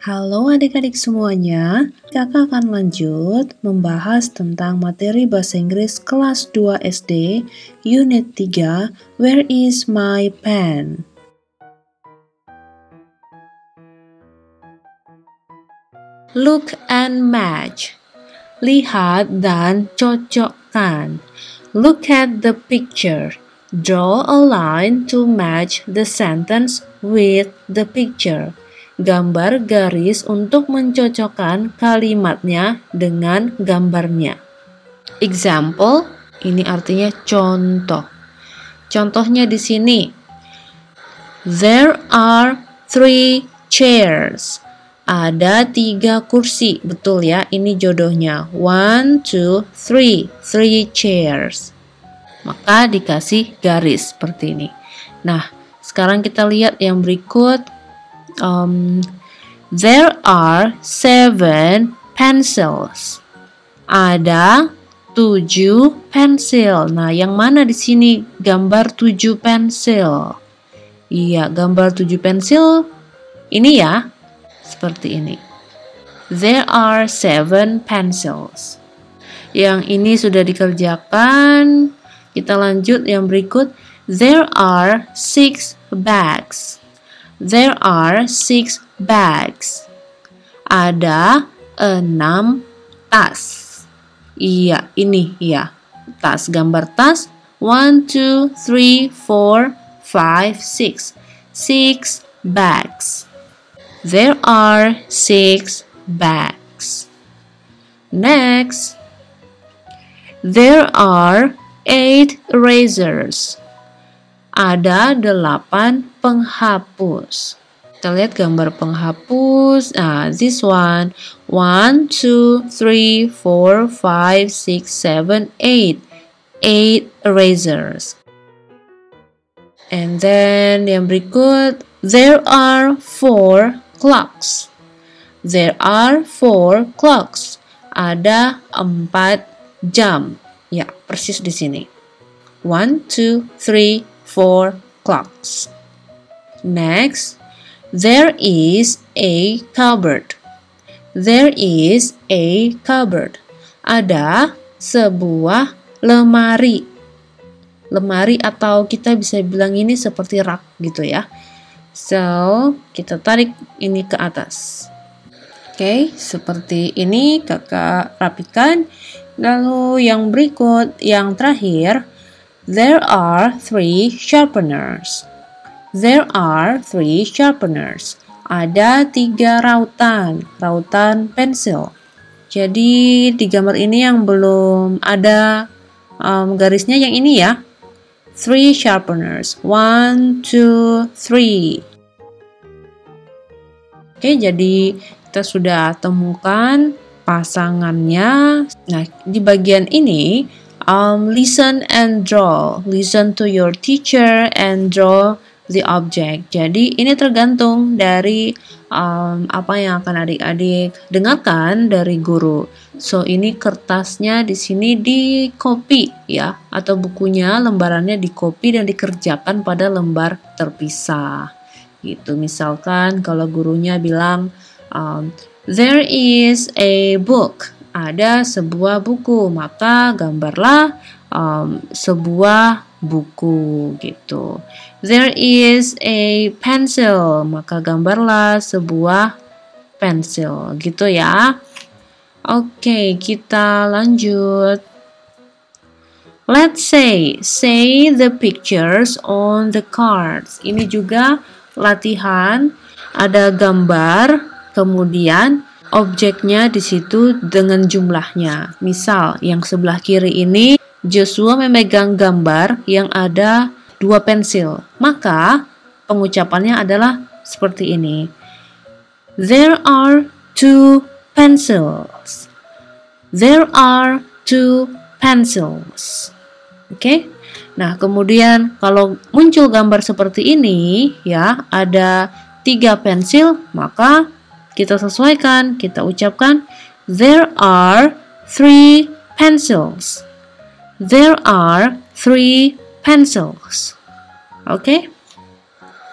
Halo adik-adik semuanya, kakak akan lanjut membahas tentang materi bahasa Inggris kelas 2 SD, unit 3, Where is my pen? Look and match. Lihat dan cocokkan. Look at the picture. Draw a line to match the sentence with the picture. Gambar garis untuk mencocokkan kalimatnya dengan gambarnya. Example, ini artinya contoh. Contohnya di sini. There are 3 chairs. Ada 3 kursi. Betul ya, ini jodohnya. 1, 2, 3. 3 chairs. Maka dikasih garis seperti ini. Nah, sekarang kita lihat yang berikut. There are 7 pencils. Ada 7 pensil. Nah, yang mana di sini gambar 7 pensil? Iya, gambar 7 pensil ini ya. Seperti ini. There are 7 pencils. Yang ini sudah dikerjakan. Kita lanjut yang berikut. There are 6 bags. There are 6 bags. Ada 6 tas. Iya, ini ya. Tas, gambar tas. 1, 2, 3, 4, 5, 6. 6 bags. There are 6 bags. Next. There are 8 erasers. Ada 8 penghapus. Kita lihat gambar penghapus. Nah, this one. 1, 2, 3, 4, 5, 6, 7, 8. 8 erasers. And then yang berikut. There are 4 clocks. There are 4 clocks. Ada 4 jam. Ya, persis di sini. 1, 2, 3, 4 clocks. Next, there is a cupboard. There is a cupboard. Ada sebuah lemari. Lemari atau kita bisa bilang ini seperti rak gitu ya. So, kita tarik ini ke atas. Oke, seperti ini kakak rapikan. Lalu yang berikut, yang terakhir. There are 3 sharpeners. There are 3 sharpeners. Ada 3 rautan, rautan pensil. Jadi di gambar ini yang belum ada garisnya yang ini ya. 3 sharpeners. 1, 2, 3. Oke, jadi kita sudah temukan pasangannya. Nah, di bagian ini listen and draw. Listen to your teacher and draw the object. Jadi ini tergantung dari apa yang akan adik-adik dengarkan dari guru. So ini kertasnya di sini di copy ya, atau bukunya lembarannya di copy dan dikerjakan pada lembar terpisah. Gitu. Misalkan kalau gurunya bilang there is a book. Ada sebuah buku, maka gambarlah sebuah buku gitu. There is a pencil, maka gambarlah sebuah pensil gitu ya. Oke, kita lanjut. Let's say the pictures on the cards. Ini juga latihan, ada gambar, kemudian objeknya di situ dengan jumlahnya. Misal, yang sebelah kiri ini Joshua memegang gambar yang ada 2 pensil. Maka pengucapannya adalah seperti ini. There are 2 pencils. There are 2 pencils. Oke? Nah, kemudian kalau muncul gambar seperti ini, ya, ada 3 pensil, maka kita sesuaikan, kita ucapkan there are 3 pencils. There are 3 pencils. Oke?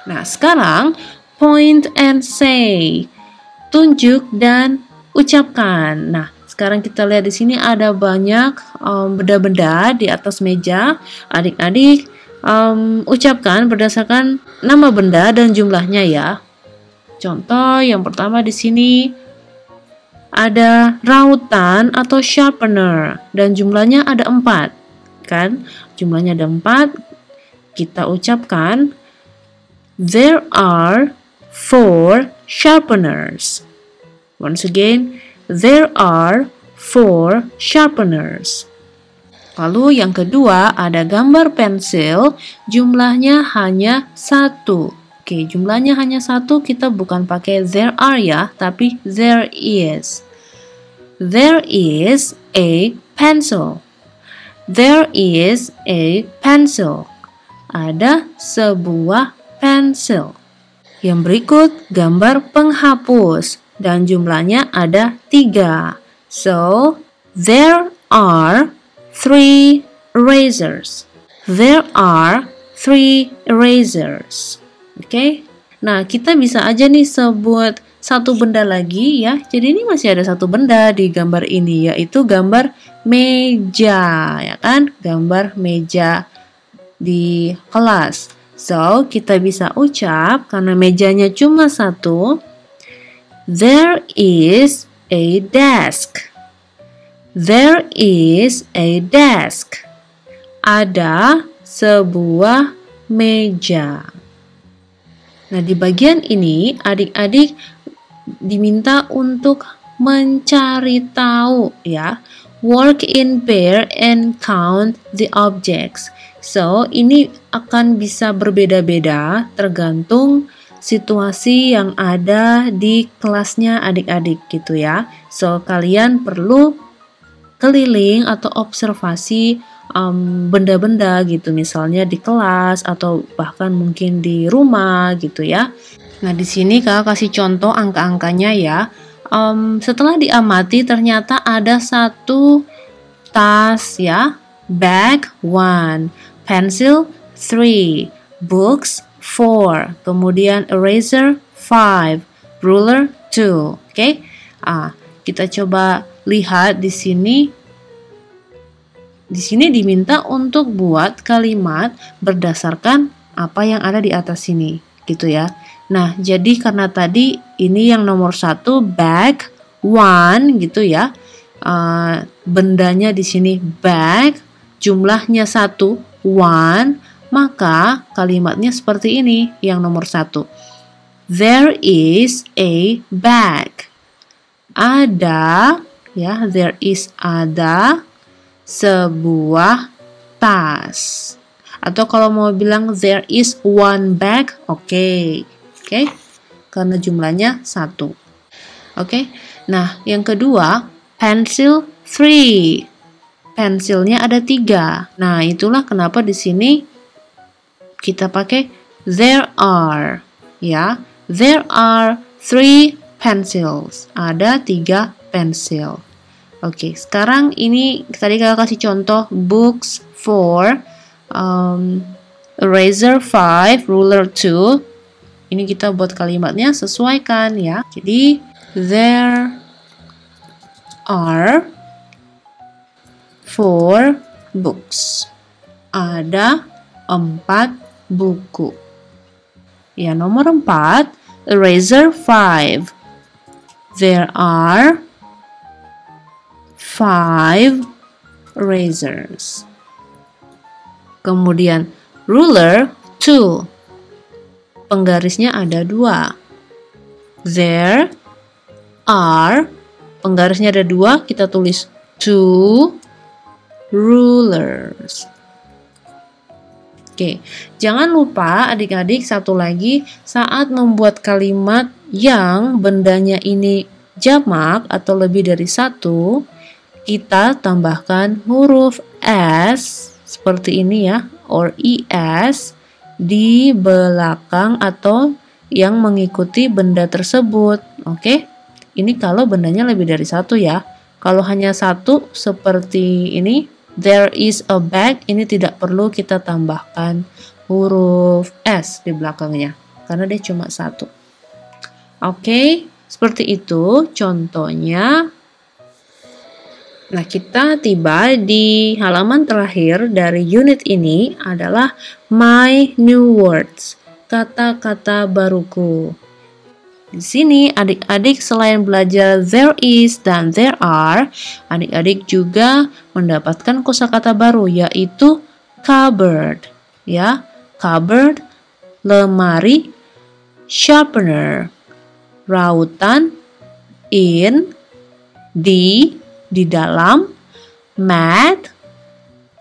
Nah, sekarang point and say. tunjuk dan ucapkan. Nah, sekarang kita lihat di sini ada banyak benda-benda di atas meja. Adik-adik ucapkan berdasarkan nama benda dan jumlahnya ya. Contoh yang pertama di sini ada rautan atau sharpener dan jumlahnya ada 4, kan? Jumlahnya ada 4. Kita ucapkan there are 4 sharpeners. Once again, there are 4 sharpeners. Lalu yang kedua ada gambar pensil, jumlahnya hanya 1. Oke, jumlahnya hanya 1, kita bukan pakai there are ya, tapi there is. There is a pencil. There is a pencil. Ada sebuah pensil. Yang berikut gambar penghapus dan jumlahnya ada 3. So, there are 3 erasers. There are 3 erasers. Oke. Nah, kita bisa aja nih sebut satu benda lagi ya. Jadi ini masih ada satu benda di gambar ini, yaitu gambar meja, ya kan? Gambar meja di kelas. So, kita bisa ucap karena mejanya cuma 1. There is a desk. There is a desk. Ada sebuah meja. Nah, di bagian ini adik-adik diminta untuk mencari tahu ya. Work in pair and count the objects. So, ini akan bisa berbeda-beda tergantung situasi yang ada di kelasnya adik-adik gitu ya. So, kalian perlu keliling atau observasi benda-benda gitu, misalnya di kelas atau bahkan mungkin di rumah gitu ya. Nah, di sini Kak kasih contoh angka-angkanya ya. Setelah diamati ternyata ada satu tas ya, bag 1, pencil 3, books 4, kemudian eraser 5, ruler 2. Oke. Kita coba lihat di sini. Di sini diminta untuk buat kalimat berdasarkan apa yang ada di atas sini, gitu ya. Nah, jadi karena tadi ini yang nomor 1 bag 1 gitu ya. Bendanya di sini bag, jumlahnya 1, 1, maka kalimatnya seperti ini yang nomor 1. There is a bag. Ada ya, there is ada sebuah tas. Atau kalau mau bilang there is one bag, oke. Karena jumlahnya 1. Oke. Nah, yang kedua, pencil 3. Pensilnya ada 3. Nah, itulah kenapa di sini kita pakai there are ya. There are 3 pencils. Ada 3 pensil. Oke, sekarang ini tadi Kakak kasih contoh books 4, eraser 5, ruler 2. Ini kita buat kalimatnya sesuaikan ya. Jadi there are 4 books. Ada 4 buku. Ya, nomor 4, eraser 5. There are 5 erasers. Kemudian ruler 2. Penggarisnya ada 2. There are, penggarisnya ada 2, kita tulis 2 rulers. Oke, jangan lupa adik-adik satu lagi, saat membuat kalimat yang bendanya ini jamak atau lebih dari 1, kita tambahkan huruf S seperti ini ya, or ES di belakang atau yang mengikuti benda tersebut. Oke, ini kalau bendanya lebih dari 1 ya. Kalau hanya 1 seperti ini, there is a bag, ini tidak perlu kita tambahkan huruf S di belakangnya karena dia cuma 1. Oke, Seperti itu contohnya. Nah, kita tiba di halaman terakhir dari unit ini adalah my new words, kata-kata baruku. Di sini adik-adik selain belajar there is dan there are, adik-adik juga mendapatkan kosakata baru yaitu cupboard, ya. Cupboard, lemari, sharpener, rautan, in, di dalam, mat,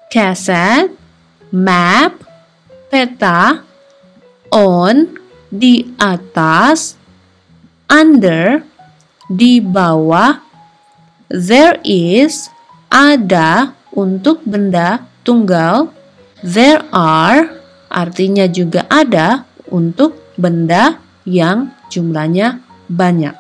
cassette, map, peta, on, di atas, under, di bawah, there is, ada untuk benda tunggal, there are, artinya juga ada untuk benda yang jumlahnya banyak.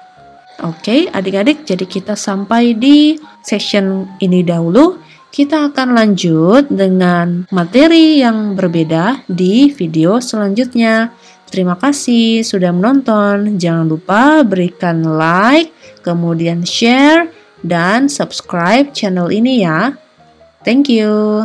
Oke, adik-adik, jadi kita sampai di session ini dahulu. Kita akan lanjut dengan materi yang berbeda di video selanjutnya. Terima kasih sudah menonton. Jangan lupa berikan like, kemudian share, dan subscribe channel ini ya. Thank you.